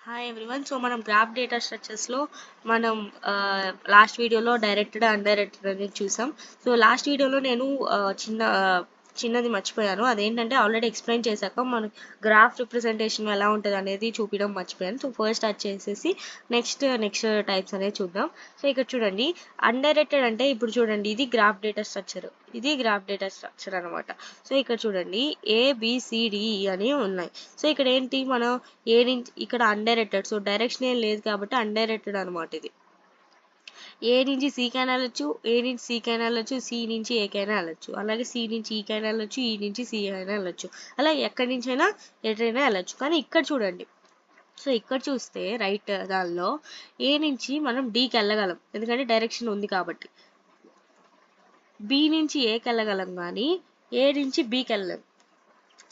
Hi everyone. So మనం graph data స్ట్రక్చర్స్లో మనం last వీడియోలో డైరెక్టెడ్ అండ్ డైరెక్టెడ్ అనేది చూసాం. సో లాస్ట్ వీడియోలో నేను చిన్నది మర్చిపోయాను. అదేంటంటే ఆల్రెడీ ఎక్స్ప్లెయిన్ చేశాక మన గ్రాఫ్ రిప్రజెంటేషన్ ఎలా ఉంటుంది అనేది చూపించడం మర్చిపోయాను. సో ఫస్ట్ అది చేసేసి నెక్స్ట్ టైప్స్ అనేది చూద్దాం. సో ఇక్కడ చూడండి, అన్డైరెక్టెడ్ అంటే ఇప్పుడు చూడండి, ఇది గ్రాఫ్ డేటా స్ట్రక్చర్, ఇది గ్రాఫ్ డేటా స్ట్రక్చర్ అనమాట. సో ఇక్కడ చూడండి ABCDE అని ఉన్నాయి. సో ఇక్కడ ఏంటి, మనం ఏ నుంచి ఇక్కడ అన్డైరెక్టెడ్, సో డైరెక్షన్ ఏం లేదు కాబట్టి అన్డైరెక్టెడ్ అనమాట. ఇది ఏ నుంచి సి కైనా వెళ్ళొచ్చు, ఏ నుంచి సి కైనా వెళ్ళొచ్చు, సి నుంచి ఏ కైనా వెళ్ళొచ్చు, అలాగే సి నుంచి ఈ కైనా వెళ్ళొచ్చు, ఈ నుంచి సి అయినా వెళ్ళొచ్చు, అలా ఎక్కడి నుంచైనా ఎటైనా వెళ్ళొచ్చు. కానీ ఇక్కడ చూడండి, సో ఇక్కడ చూస్తే రైట్ దానిలో ఏ నుంచి మనం డీకి వెళ్ళగలం, ఎందుకంటే డైరెక్షన్ ఉంది కాబట్టి. బి నుంచి ఏకి వెళ్ళగలం కానీ ఏ నుంచి బికి వెళ్ళలేం.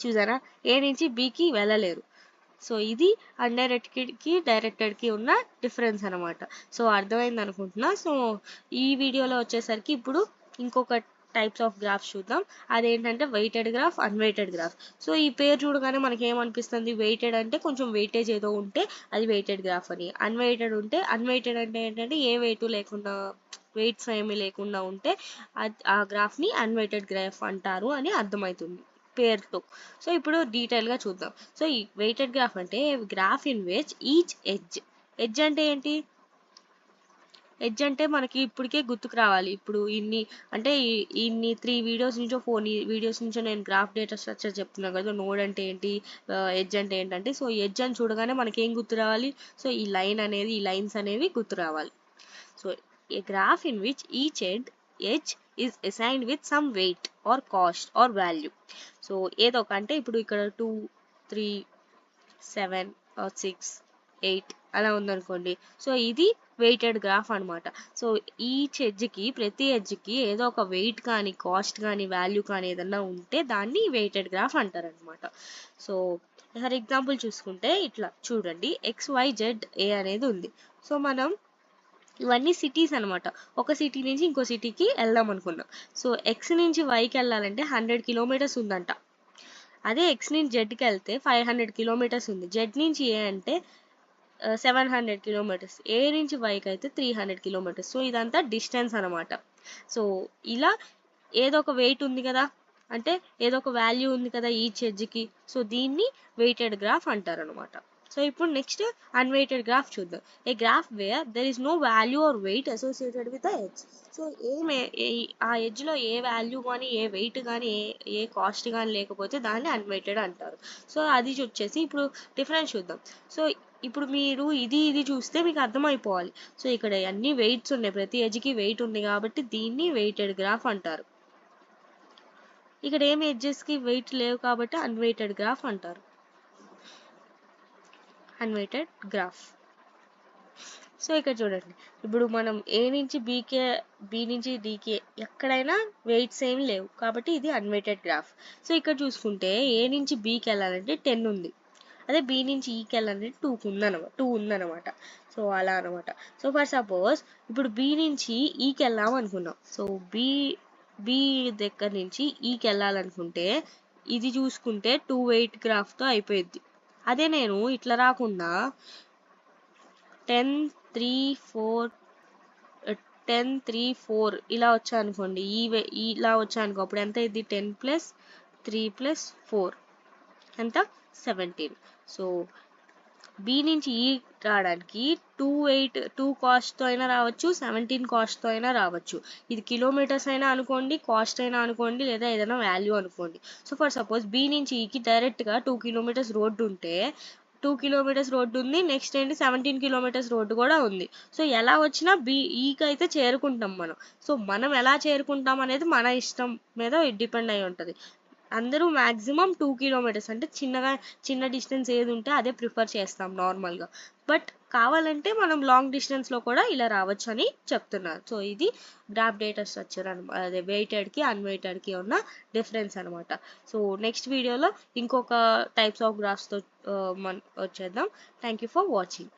చూసారా, ఏ నుంచి బికి వెళ్ళలేరు. సో ఇది అన్డైరెక్టెడ్కి డైరెక్టెడ్కి ఉన్న డిఫరెన్స్ అనమాట. సో అర్థమైంది అనుకుంటున్నా. సో ఈ వీడియోలో వచ్చేసరికి ఇప్పుడు ఇంకొక టైప్స్ ఆఫ్ గ్రాఫ్స్ చూద్దాం. అదేంటంటే weighted graph, unweighted graph. So ఈ పేరు చూడగానే మనకి ఏమనిపిస్తుంది, వెయిటెడ్ అంటే కొంచెం వెయిటేజ్ ఏదో ఉంటే అది వెయిటెడ్ గ్రాఫ్ అని, అన్వెయిటెడ్ అంటే ఏంటంటే ఏ వెయిట్ లేకుండా, వెయిట్స్ ఏమీ లేకుండా ఉంటే ఆ గ్రాఫ్ని అన్వెయిటెడ్ గ్రాఫ్ అంటారు అని అర్థమవుతుంది పేరుతో. సో ఇప్పుడు డీటెయిల్గా చూద్దాం. సో ఈ వెయిటెడ్ గ్రాఫ్ అంటే graph in which each edge అంటే ఏంటి, ఎడ్జ్ అంటే మనకి ఇప్పటికే గుర్తుకు రావాలి. ఇప్పుడు ఇన్ని 3 వీడియోస్ నుంచో 4 వీడియోస్ నుంచో నేను గ్రాఫ్ డేటా స్ట్రక్చర్ చెప్తున్నాను కదా. నోడ్ అంటే ఏంటి, ఎడ్జ్ అంటే ఏంటంటే, సో ఎడ్జ్ అని చూడగానే మనకి ఏం గుర్తు రావాలి, సో ఈ లైన్స్ అనేవి గుర్తు రావాలి. So a graph in which each edge is assigned with some weight or cost or value. So ఏదో ఒక, అంటే ఇప్పుడు ఇక్కడ 2, 3, 7 or 6, 8 అలా ఉందనుకోండి. సో ఇది వెయిటెడ్ గ్రాఫ్ అనమాట. సో ప్రతి ఎడ్జ్కి ఏదో ఒక వెయిట్ కానీ, కాస్ట్ కానీ, వాల్యూ కానీ ఏదన్నా ఉంటే దాన్ని వెయిటెడ్ గ్రాఫ్ అంటారనమాట. సో ఫర్ ఎగ్జాంపుల్ చూసుకుంటే ఇట్లా చూడండి, XYZA అనేది ఉంది. సో మనం ఇవన్నీ సిటీస్ అనమాట. ఒక సిటీ నుంచి ఇంకో సిటీకి వెళ్దాం అనుకున్నాం. సో ఎక్స్ నుంచి వైకి వెళ్ళాలంటే 100 కిలోమీటర్స్ ఉందంట. అదే ఎక్స్ నుంచి జెడ్కి వెళ్తే 500 కిలోమీటర్స్ ఉంది. జెడ్ నుంచి ఏ అంటే 700 కిలోమీటర్స్, ఏ నుంచి వైకి అయితే 300 కిలోమీటర్స్. సో ఇదంతా డిస్టెన్స్ అనమాట. సో ఇలా ఏదో ఒక వెయిట్ ఉంది కదా, అంటే ఏదో ఒక వాల్యూ ఉంది కదా ఈచ్ ఎడ్జ్కి. సో దీన్ని వెయిటెడ్ గ్రాఫ్ అంటారు అనమాట. సో ఇప్పుడు నెక్స్ట్ అన్వెయిటెడ్ గ్రాఫ్ చూద్దాం. A graph where there is no value or weight associated with the edge. So ఆ ఎడ్జ్లో ఏ వాల్యూ కానీ, ఏ వెయిట్ కానీ, ఏ కాస్ట్ కానీ లేకపోతే దాన్ని అన్వెయిటెడ్ అంటారు. సో అది వచ్చేసి ఇప్పుడు డిఫరెన్స్ చూద్దాం. సో ఇప్పుడు మీరు ఇది చూస్తే మీకు అర్థమైపోవాలి. సో ఇక్కడ అన్ని వెయిట్స్ ఉన్నాయి, ప్రతి ఎడ్జ్కి వెయిట్ ఉంది కాబట్టి దీన్ని వెయిటెడ్ గ్రాఫ్ అంటారు. ఇక్కడ ఏమి ఎడ్జెస్కి వెయిట్ లేవు కాబట్టి అన్వెయిటెడ్ గ్రాఫ్ అంటారు. Unweighted graph. సో ఇక్కడ చూడండి, ఇప్పుడు మనం ఏ నుంచి బీకే, బి నుంచి డీకే ఎక్కడైనా వెయిట్స్ ఏమి లేవు కాబట్టి ఇది అన్వెయిటెడ్ గ్రాఫ్. సో ఇక్కడ చూసుకుంటే ఏ నుంచి బీకి వెళ్ళాలంటే 10 ఉంది, అదే బి నుంచి ఈకి వెళ్ళాలంటే 2 ఉందన్నమాట. సో అలా అనమాట. సో ఫర్ సపోజ్ ఇప్పుడు బి నుంచి ఈకి వెళ్దాం అనుకున్నాం. సో బి దగ్గర నుంచి ఈకి వెళ్ళాలనుకుంటే ఇది చూసుకుంటే 2 వెయిట్ గ్రాఫ్తో అయిపోయింది. అదే నేను ఇట్లా రాకుండా 10, 3, 4 ఇలా వచ్చా అనుకోండి, ఇలా వచ్చా అనుకో, అప్పుడు ఎంత అయింది, 10 + 3 + 4 ఎంత, 17. సో బి నుంచి ఈ రావడానికి 2 కాస్ట్తో అయినా రావచ్చు, 17 కాస్ట్తో అయినా రావచ్చు. ఇది కిలోమీటర్స్ అయినా అనుకోండి, కాస్ట్ అయినా అనుకోండి, లేదా ఏదైనా వాల్యూ అనుకోండి. సో ఫర్ సపోజ్ బి నుంచి ఈకి డైరెక్ట్గా 2 కిలోమీటర్స్ రోడ్డు ఉంటే 2 కిలోమీటర్స్ రోడ్డు ఉంది, నెక్స్ట్ ఏంటి 17 కిలోమీటర్స్ రోడ్డు కూడా ఉంది. సో ఎలా వచ్చినా ఈకి అయితే చేరుకుంటాం మనం. సో మనం ఎలా చేరుకుంటాం అనేది మన ఇష్టం మీద డిపెండ్ అయి ఉంటుంది. అందరూ మ్యాక్సిమం 2 కిలోమీటర్స్ అంటే చిన్న డిస్టెన్స్ ఏది ఉంటే అదే ప్రిఫర్ చేస్తాం నార్మల్గా. బట్ కావాలంటే మనం లాంగ్ డిస్టెన్స్లో కూడా ఇలా రావచ్చు అని చెప్తున్నారు. సో ఇది గ్రాఫ్ డేటా స్ట్రక్చర్ అనమాట, అదే వెయిటెడ్కి అన్వెయిటెడ్కి ఉన్న డిఫరెన్స్ అనమాట. సో నెక్స్ట్ వీడియోలో ఇంకొక టైప్స్ ఆఫ్ గ్రాఫ్స్తో వచ్చేద్దాం. Thank you for watching.